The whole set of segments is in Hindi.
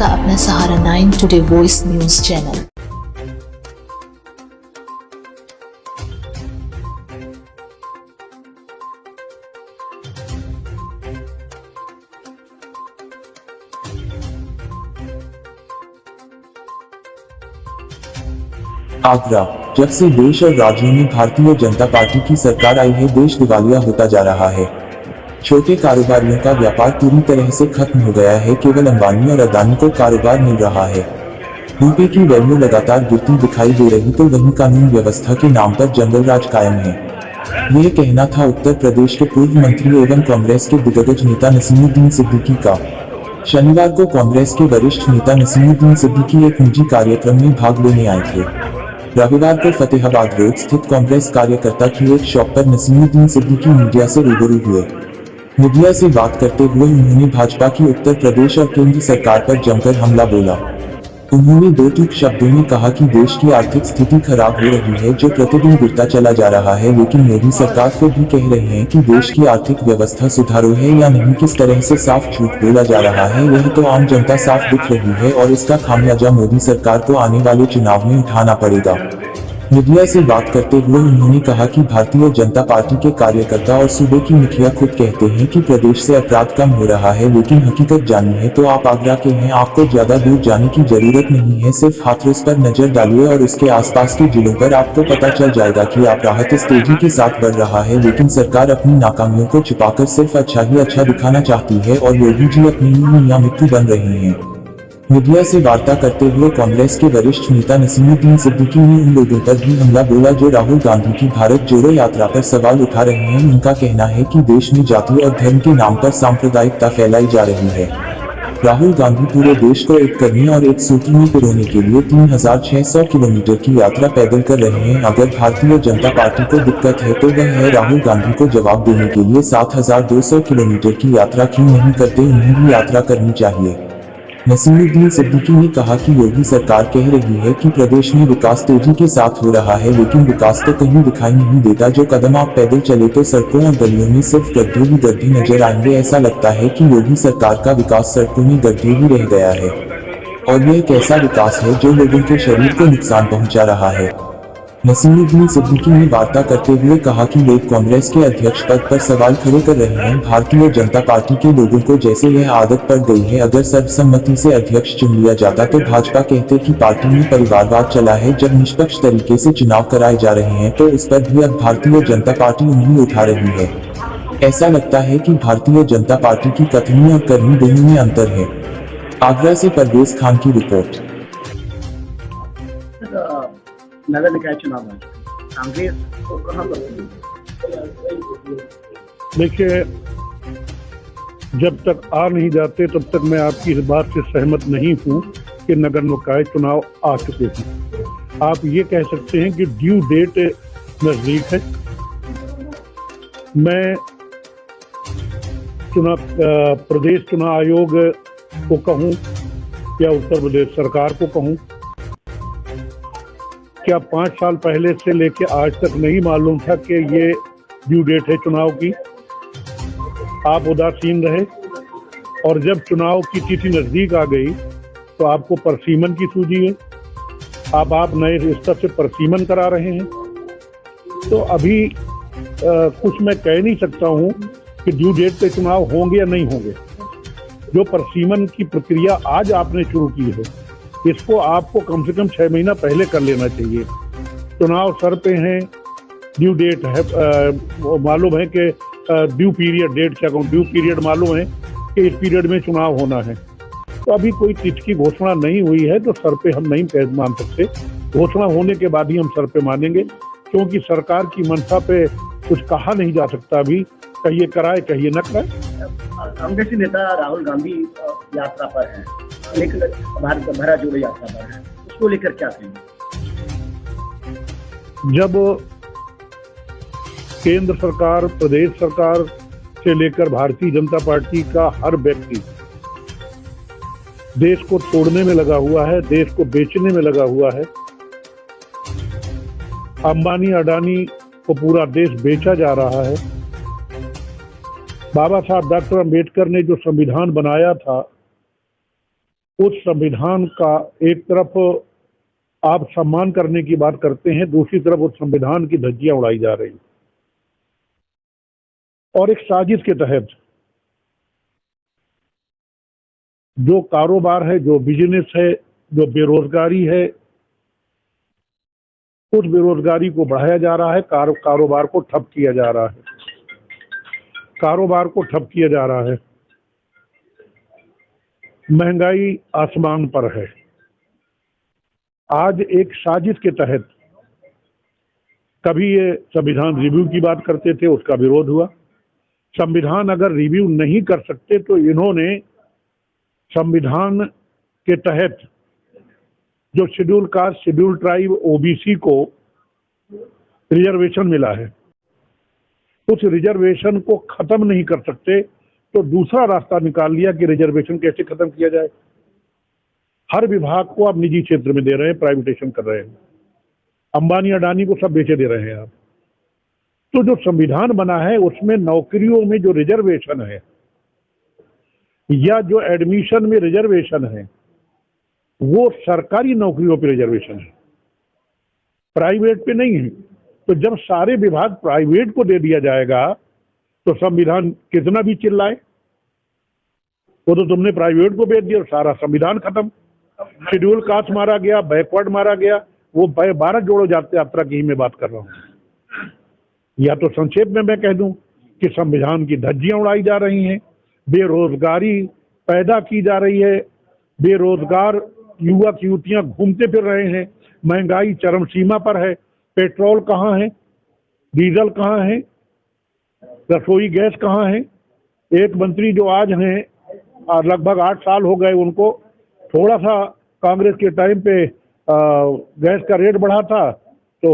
आपका अपना सहारा 9 today voice news channel. Agra. जब से देश और राज्यों में भारतीय जनता पार्टी की सरकार आई है, देश दिवालिया होता जा रहा है। छोटे कारोबारियों का व्यापार पूरी तरह से खत्म हो गया है। केवल अंबानी और अदानी को कारोबार मिल रहा है। रुपए की वैल्यू लगातार गिरती दिखाई दे रही तो वहीं कानून व्यवस्था के नाम पर जंगल राज कायम है। यह कहना था उत्तर प्रदेश के पूर्व मंत्री एवं कांग्रेस के दिग्गज नेता नसीमुद्दीन सिद्दीकी का। शनिवार को कांग्रेस के वरिष्ठ नेता नसीमुद्दीन सिद्दीकी एक निजी कार्यक्रम में भाग लेने आए थे। रविवार को फतेहाबाद रोड स्थित कांग्रेस कार्यकर्ता की एक शॉप पर नसीमुद्दीन सिद्दीकी मीडिया से रूबरू हुए। मीडिया से बात करते हुए उन्होंने भाजपा की उत्तर प्रदेश और केंद्र सरकार पर जमकर हमला बोला। उन्होंने दो टूक शब्दों में कहा कि देश की आर्थिक स्थिति खराब हो रही है, जो प्रतिदिन गिरता चला जा रहा है, लेकिन मोदी सरकार को भी कह रहे हैं कि देश की आर्थिक व्यवस्था सुधारू है या नहीं। किस तरह से साफ झूठ बोला जा रहा है, यह तो आम जनता साफ दिख रही है और इसका खामियाजा मोदी सरकार को आने वाले चुनाव में उठाना पड़ेगा। मीडिया से बात करते हुए उन्होंने कहा कि भारतीय जनता पार्टी के कार्यकर्ता और सूबे की मुखिया खुद कहते हैं कि प्रदेश से अपराध कम हो रहा है, लेकिन हकीकत जानी है तो आप आगरा के हैं। आपको ज्यादा दूर जाने की जरूरत नहीं है, सिर्फ हाथरस पर नजर डालिए और उसके आसपास के जिलों पर आपको पता चल जाएगा कि अपराध इस तेजी के साथ बढ़ रहा है। लेकिन सरकार अपनी नाकामियों को छुपाकर सिर्फ अच्छा ही अच्छा दिखाना चाहती है और योगी जी अपनी मियां मिट्टू बन रहे हैं। मीडिया से वार्ता करते हुए कांग्रेस के वरिष्ठ नेता नसीमुद्दीन सिद्दीकी ने उन लोगों पर भी हमला बोला जो राहुल गांधी की भारत जोड़ो यात्रा पर सवाल उठा रहे हैं। उनका कहना है कि देश में जाति और धर्म के नाम पर सांप्रदायिकता फैलाई जा रही है। राहुल गांधी पूरे देश को एक करने और एक सूत्र में पिरोने के लिए 3600 किलोमीटर की यात्रा पैदल कर रहे हैं। अगर भारतीय जनता पार्टी को दिक्कत है तो वह है राहुल गांधी को जवाब देने के लिए 7200 किलोमीटर की यात्रा क्यों नहीं करते, उन्हें भी यात्रा करनी चाहिए। नसीमुद्दीन सिद्दीकी ने कहा कि योगी सरकार कह रही है कि प्रदेश में विकास तेजी के साथ हो रहा है, लेकिन विकास तो कहीं दिखाई नहीं देता। जो कदम आप पैदल चले तो सड़कों और गलियों में सिर्फ गड्ढे ही गड्ढे नजर आएंगे। ऐसा लगता है कि योगी सरकार का विकास सड़कों में गड्ढे ही रह गया है और यह एक ऐसा विकास है जो लोगों के शरीर को नुकसान पहुंचा रहा है। नसीमुद्दीन सिद्दीकी ने वार्ता करते हुए कहा कि लोग कांग्रेस के अध्यक्ष पद पर सवाल खड़े कर रहे हैं। भारतीय जनता पार्टी के लोगों को जैसे यह आदत पड़ गई है, अगर सर्वसम्मति से अध्यक्ष चुन लिया जाता तो भाजपा कहते कि पार्टी में परिवारवाद चला है। जब निष्पक्ष तरीके से चुनाव कराए जा रहे हैं तो उस पर भी अब भारतीय जनता पार्टी उंगली उठा रही है। ऐसा लगता है कि भारतीय जनता पार्टी की कथनी और करनी दोनों में अंतर है। आगरा से परवेज खान की रिपोर्ट। नगर निकाय चुनाव में कांग्रेस को कहां पर? देखिए, जब तक आ नहीं जाते तब तक मैं आपकी इस बात से सहमत नहीं हूं कि नगर निकाय चुनाव आ चुके हैं। आप ये कह सकते हैं कि ड्यू डेट नजदीक है। मैं प्रदेश चुनाव आयोग को कहूं या उत्तर प्रदेश सरकार को कहूं, क्या 5 साल पहले से लेके आज तक नहीं मालूम था कि ये ड्यू डेट है चुनाव की? आप उदासीन रहे और जब चुनाव की तिथि नजदीक आ गई तो आपको परसीमन की सूझी है। आप नए स्तर से परसीमन करा रहे हैं। तो अभी कुछ मैं कह नहीं सकता हूं कि ड्यू डेट पे चुनाव होंगे या नहीं होंगे। जो परसीमन की प्रक्रिया आज आपने शुरू की है, इसको आपको कम से कम 6 महीना पहले कर लेना चाहिए। चुनाव सर पे हैं, ड्यू डेट है, मालूम है कि ड्यू पीरियड, डेट क्या कहूँ, ड्यू पीरियड मालूम है कि इस पीरियड में चुनाव होना है। तो अभी कोई तिथि की घोषणा नहीं हुई है तो सर पे हम नहीं मान सकते। घोषणा होने के बाद ही हम सर पे मानेंगे, क्योंकि सरकार की मंशा पे कुछ कहा नहीं जा सकता। अभी कहिए कराए कहिए न कराए। कांग्रेसी नेता राहुल गांधी यात्रा पर हैं, लेकिन भारत जोड़ो यात्रा पर है, उसको लेकर क्या कहेंगे? जब केंद्र सरकार, प्रदेश सरकार से लेकर भारतीय जनता पार्टी का हर व्यक्ति देश को तोड़ने में लगा हुआ है, देश को बेचने में लगा हुआ है। अंबानी अडानी को पूरा देश बेचा जा रहा है। बाबा साहब डॉक्टर अंबेडकर ने जो संविधान बनाया था उस संविधान का एक तरफ आप सम्मान करने की बात करते हैं, दूसरी तरफ उस संविधान की धज्जियां उड़ाई जा रही और एक साजिश के तहत जो कारोबार है, जो बिजनेस है, जो बेरोजगारी है, उस बेरोजगारी को बढ़ाया जा रहा है, कारोबार को ठप किया जा रहा है, कारोबार को ठप किया जा रहा है। महंगाई आसमान पर है। आज एक साजिश के तहत कभी ये संविधान रिव्यू की बात करते थे, उसका विरोध हुआ। संविधान अगर रिव्यू नहीं कर सकते तो इन्होंने संविधान के तहत जो schedule caste, schedule tribe, OBC को रिजर्वेशन मिला है, उस रिजर्वेशन को खत्म नहीं कर सकते तो दूसरा रास्ता निकाल लिया कि रिजर्वेशन कैसे खत्म किया जाए। हर विभाग को आप निजी क्षेत्र में दे रहे हैं, प्राइवेटाइजेशन कर रहे हैं, अंबानी अडानी को सब बेचे दे रहे हैं आप। तो जो संविधान बना है उसमें नौकरियों में जो रिजर्वेशन है या जो एडमिशन में रिजर्वेशन है वो सरकारी नौकरियों पे रिजर्वेशन है, प्राइवेट पे नहीं है। तो जब सारे विभाग प्राइवेट को दे दिया जाएगा तो संविधान कितना भी चिल्लाए, वो तो तुमने प्राइवेट को बेच दिया, सारा संविधान खत्म। शेड्यूल कास्ट मारा गया, बैकवर्ड मारा गया, वो 12 जोड़ो जाते यात्रा की ही मैं बात कर रहा हूं। या तो संक्षेप में मैं कह दूं कि संविधान की धज्जियां उड़ाई जा रही हैं, बेरोजगारी पैदा की जा रही है, बेरोजगार युवक युवतियां घूमते फिर रहे हैं, महंगाई चरम सीमा पर है, पेट्रोल कहाँ है, डीजल कहाँ है, रसोई गैस कहाँ है। एक मंत्री जो आज हैं, लगभग 8 साल हो गए उनको, थोड़ा सा कांग्रेस के टाइम पे गैस का रेट बढ़ा था तो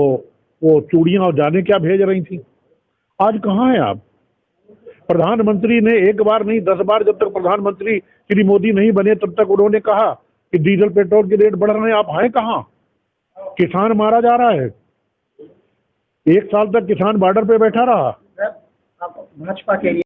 वो चूड़ियां और जाने क्या भेज रही थी। आज कहाँ हैं आप? प्रधानमंत्री ने एक बार नहीं 10 बार, जब तक प्रधानमंत्री श्री मोदी नहीं बने तब तक उन्होंने कहा कि डीजल पेट्रोल के रेट बढ़ रहे हैं। आप हैं कहाँ? किसान मारा जा रहा है, 1 साल तक किसान बॉर्डर पे बैठा रहा। भाजपा के लिए